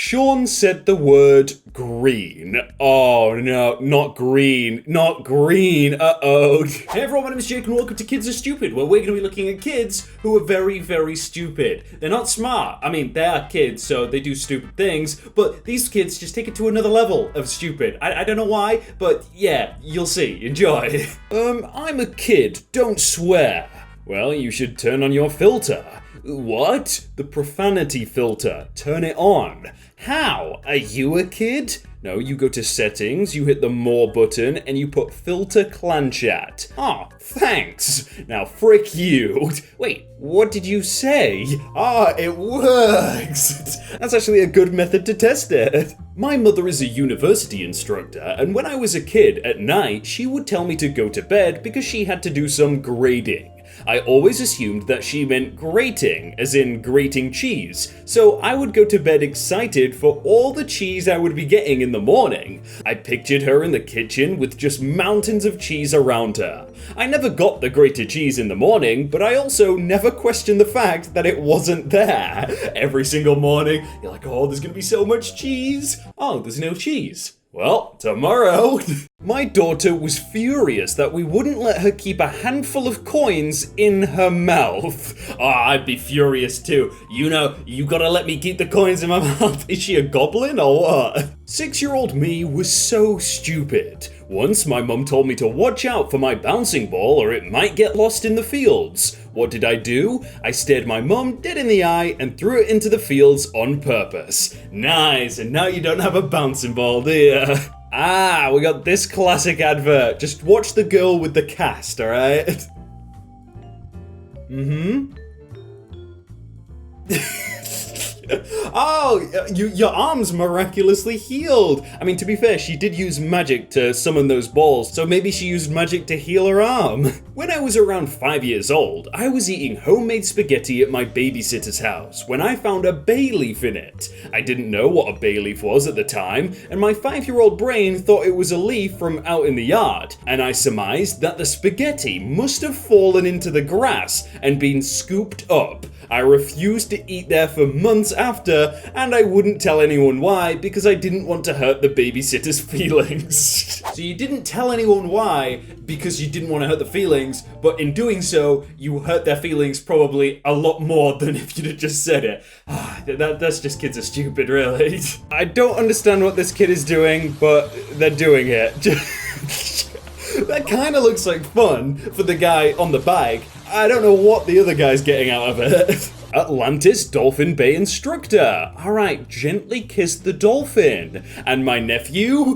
Sean said the word green. Oh no, not green. Not green. Uh-oh. Hey everyone, my name is Jake and welcome to Kids Are Stupid, where we're going to be looking at kids who are very, very stupid. They're not smart. I mean, they are kids, so they do stupid things, but these kids just take it to another level of stupid. I don't know why, but yeah, you'll see. Enjoy. I'm a kid. Don't swear. Well, you should turn on your filter. What? The profanity filter. Turn it on. How? Are you a kid? No, you go to settings, you hit the more button, and you put filter clan chat. Oh, thanks. Now frick you. Wait, what did you say? It works. That's actually a good method to test it. My mother is a university instructor, and when I was a kid at night, she would tell me to go to bed because she had to do some grading. I always assumed that she meant grating, as in grating cheese, so I would go to bed excited for all the cheese I would be getting in the morning. I pictured her in the kitchen with just mountains of cheese around her. I never got the grated cheese in the morning, but I also never questioned the fact that it wasn't there. Every single morning, you're like, oh, there's gonna be so much cheese. Oh, there's no cheese. Well, tomorrow. My daughter was furious that we wouldn't let her keep a handful of coins in her mouth. Oh, I'd be furious too. You gotta let me keep the coins in my mouth. Is she a goblin or what? 6-year-old me was so stupid. Once my mum told me to watch out for my bouncing ball or it might get lost in the fields. What did I do? I stared my mum dead in the eye and threw it into the fields on purpose. Nice, and now you don't have a bouncing ball, do you? We got this classic advert. Just watch the girl with the cast, alright? Your arm's miraculously healed. I mean, to be fair, she did use magic to summon those balls, so maybe she used magic to heal her arm. When I was around 5 years old, I was eating homemade spaghetti at my babysitter's house when I found a bay leaf in it. I didn't know what a bay leaf was at the time, and my 5-year-old brain thought it was a leaf from out in the yard, and I surmised that the spaghetti must have fallen into the grass and been scooped up. I refused to eat there for months after, and I wouldn't tell anyone why because I didn't want to hurt the babysitter's feelings. So you didn't tell anyone why because you didn't want to hurt the feelings, but in doing so, you hurt their feelings probably a lot more than if you'd have just said it. That's just Kids Are Stupid, really. I don't understand what this kid is doing, but they're doing it. That kind of looks like fun for the guy on the bike. I don't know what the other guy's getting out of it. Atlantis Dolphin Bay Instructor. Alright, gently kiss the dolphin. And my nephew?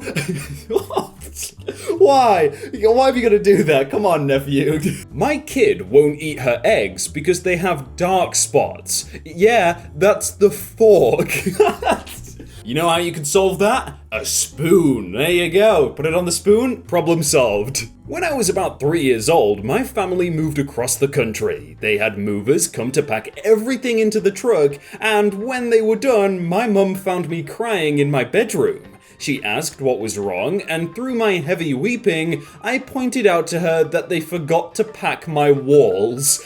Why? Why have you got to do that? Come on, nephew. My kid won't eat her eggs because they have dark spots. Yeah, that's the fork. You know how you can solve that? A spoon. There you go. Put it on the spoon, problem solved. When I was about 3 years old, my family moved across the country. They had movers come to pack everything into the truck, and when they were done, my mum found me crying in my bedroom. She asked what was wrong, and through my heavy weeping, I pointed out to her that they forgot to pack my walls.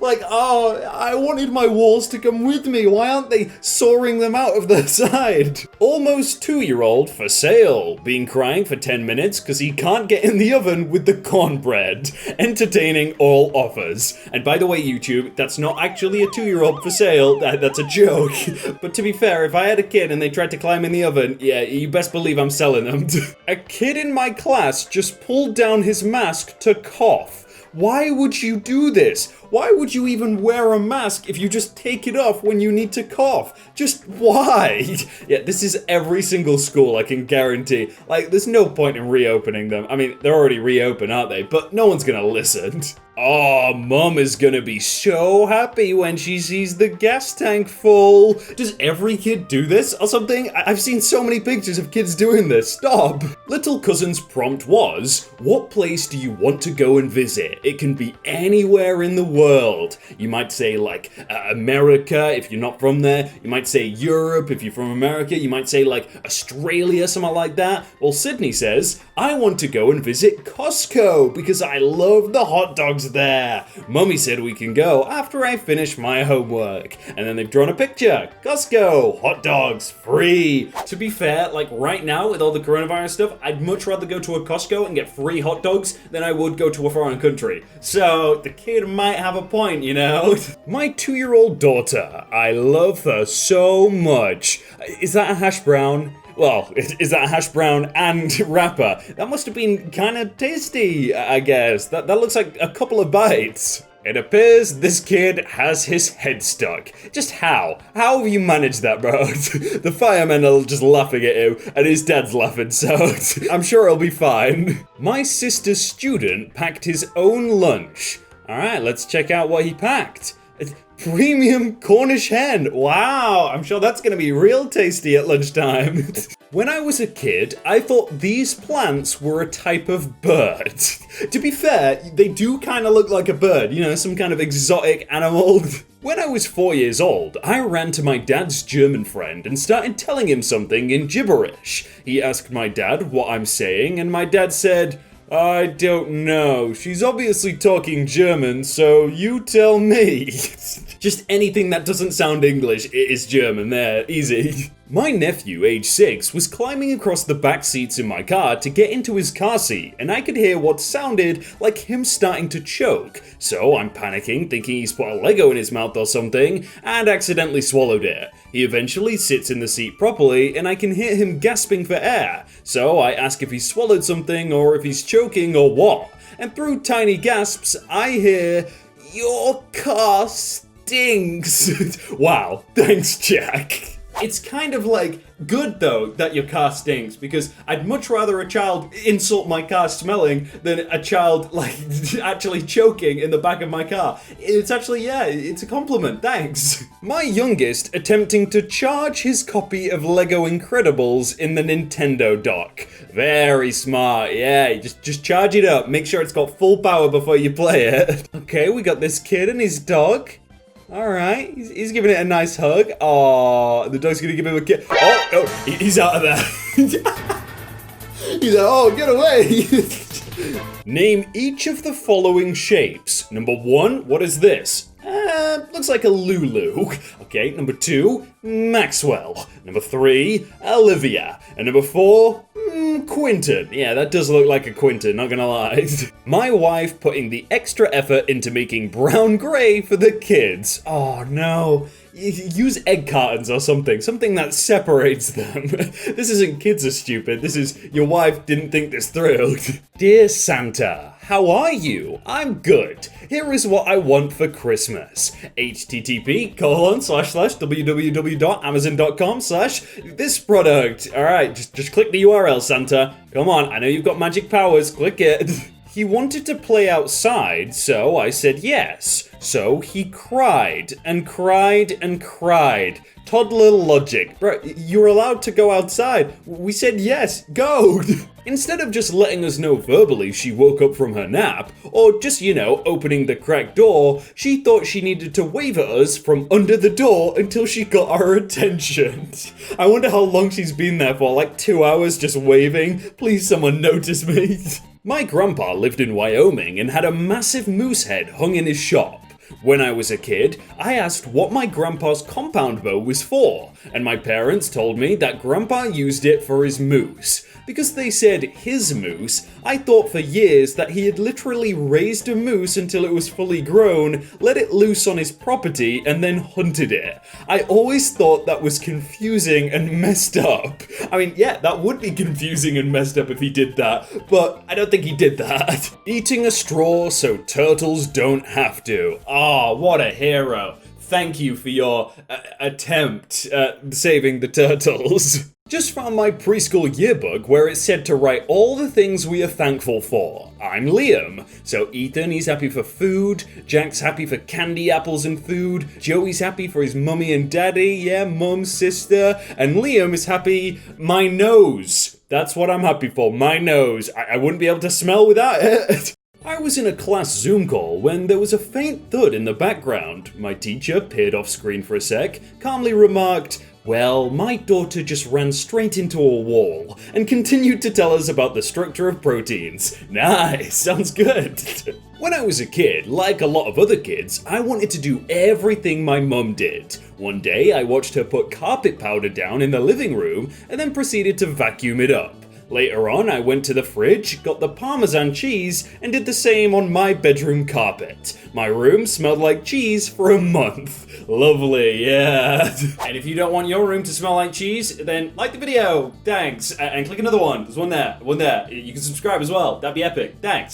I wanted my walls to come with me. Why aren't they sawing them out of the side? Almost 2-year-old for sale. Been crying for 10 minutes because he can't get in the oven with the cornbread. Entertaining all offers. And by the way, YouTube, that's not actually a 2-year-old for sale. That's a joke. But to be fair, if I had a kid and they tried to climb in the oven, yeah, you best believe I'm selling them. A kid in my class just pulled down his mask to cough. Why would you do this? Why would you even wear a mask if you just take it off when you need to cough? Just why? Yeah, this is every single school, I can guarantee. Like, there's no point in reopening them. I mean, they're already reopened, aren't they? But no one's gonna listen. Oh, Mum is gonna be so happy when she sees the gas tank full. Does every kid do this or something? I've seen so many pictures of kids doing this. Stop. Little cousin's prompt was, what place do you want to go and visit? It can be anywhere in the world. You might say like America if you're not from there. You might say Europe if you're from America. You might say like Australia, something like that. Well, Sydney says, I want to go and visit Costco because I love the hot dogs dogs there. Mummy said we can go after I finish my homework. And then they've drawn a picture. Costco, hot dogs, free. To be fair, like right now with all the coronavirus stuff, I'd much rather go to a Costco and get free hot dogs than I would go to a foreign country. So the kid might have a point, you know? My 2-year-old daughter, I love her so much. Is that a hash brown? Well, is that hash brown and wrapper? That must have been kind of tasty, I guess. That looks like a couple of bites. It appears this kid has his head stuck. Just how? How have you managed that, bro? The firemen are just laughing at you, and his dad's laughing, so I'm sure he'll be fine. My sister's student packed his own lunch. All right, let's check out what he packed. Premium Cornish hen. Wow, I'm sure that's gonna be real tasty at lunchtime. When I was a kid, I thought these plants were a type of bird. To be fair, they do kind of look like a bird, you know, some kind of exotic animal. When I was 4 years old, I ran to my dad's German friend and started telling him something in gibberish. He asked my dad what I'm saying, and my dad said, I don't know. She's obviously talking German, so you tell me. Just anything that doesn't sound English is German there, easy. My nephew, age 6, was climbing across the back seats in my car to get into his car seat, and I could hear what sounded like him starting to choke. So I'm panicking, thinking he's put a Lego in his mouth or something, and accidentally swallowed it. He eventually sits in the seat properly, and I can hear him gasping for air. So I ask if he swallowed something, or if he's choking, or what. And through tiny gasps, I hear, "Your car stinks." Wow, thanks, Jack. It's kind of like good though that your car stinks, because I'd much rather a child insult my car smelling than a child like actually choking in the back of my car. It's actually, yeah, it's a compliment, thanks. My youngest attempting to charge his copy of Lego Incredibles in the Nintendo dock. Very smart, yeah, just charge it up, make sure it's got full power before you play it. Okay, we got this kid and his dog. All right, he's giving it a nice hug. Oh, the dog's gonna give him a kiss. Oh, he's out of there. He's like, oh, get away. Name each of the following shapes. Number 1, what is this? Looks like a Lulu. Okay, number 2, Maxwell. Number 3, Olivia. And number 4, Quinton. Yeah, that does look like a Quinton, not gonna lie. My wife putting the extra effort into making brown gray for the kids. Oh no. Use egg cartons or something that separates them. This isn't Kids Are Stupid, this is your wife didn't think this through. Dear Santa, how are you? I'm good. Here is what I want for Christmas. http://www.amazon.com/this product. Alright, just click the URL, Santa. Come on, I know you've got magic powers, click it. He wanted to play outside, so I said yes. So he cried and cried and cried. Toddler logic. Bro, you're allowed to go outside. We said yes, go! Instead of just letting us know verbally she woke up from her nap, or just, you know, opening the cracked door, she thought she needed to wave at us from under the door until she got our attention. I wonder how long she's been there for, like 2 hours just waving. Please someone notice me. My grandpa lived in Wyoming and had a massive moose head hung in his shop. When I was a kid, I asked what my grandpa's compound bow was for, and my parents told me that grandpa used it for his moose. Because they said his moose, I thought for years that he had literally raised a moose until it was fully grown, let it loose on his property, and then hunted it. I always thought that was confusing and messed up. I mean, yeah, that would be confusing and messed up if he did that, but I don't think he did that. Eating a straw so turtles don't have to. Oh, what a hero. Thank you for your attempt at saving the turtles. Just found my preschool yearbook where it said to write all the things we are thankful for. I'm Liam. So Ethan, he's happy for food. Jack's happy for candy, apples, and food. Joey's happy for his mummy and daddy. Yeah, mum, sister. And Liam is happy, my nose. That's what I'm happy for, my nose. I wouldn't be able to smell without it. I was in a class Zoom call when there was a faint thud in the background. My teacher peered off screen for a sec, calmly remarked, well, my daughter just ran straight into a wall, and continued to tell us about the structure of proteins. Nice, sounds good. When I was a kid, like a lot of other kids, I wanted to do everything my mum did. One day, I watched her put carpet powder down in the living room and then proceeded to vacuum it up. Later on, I went to the fridge, got the Parmesan cheese, and did the same on my bedroom carpet. My room smelled like cheese for a month. Lovely, yeah. And if you don't want your room to smell like cheese, then like the video, thanks. And click another one, there's one there. You can subscribe as well, that'd be epic, thanks.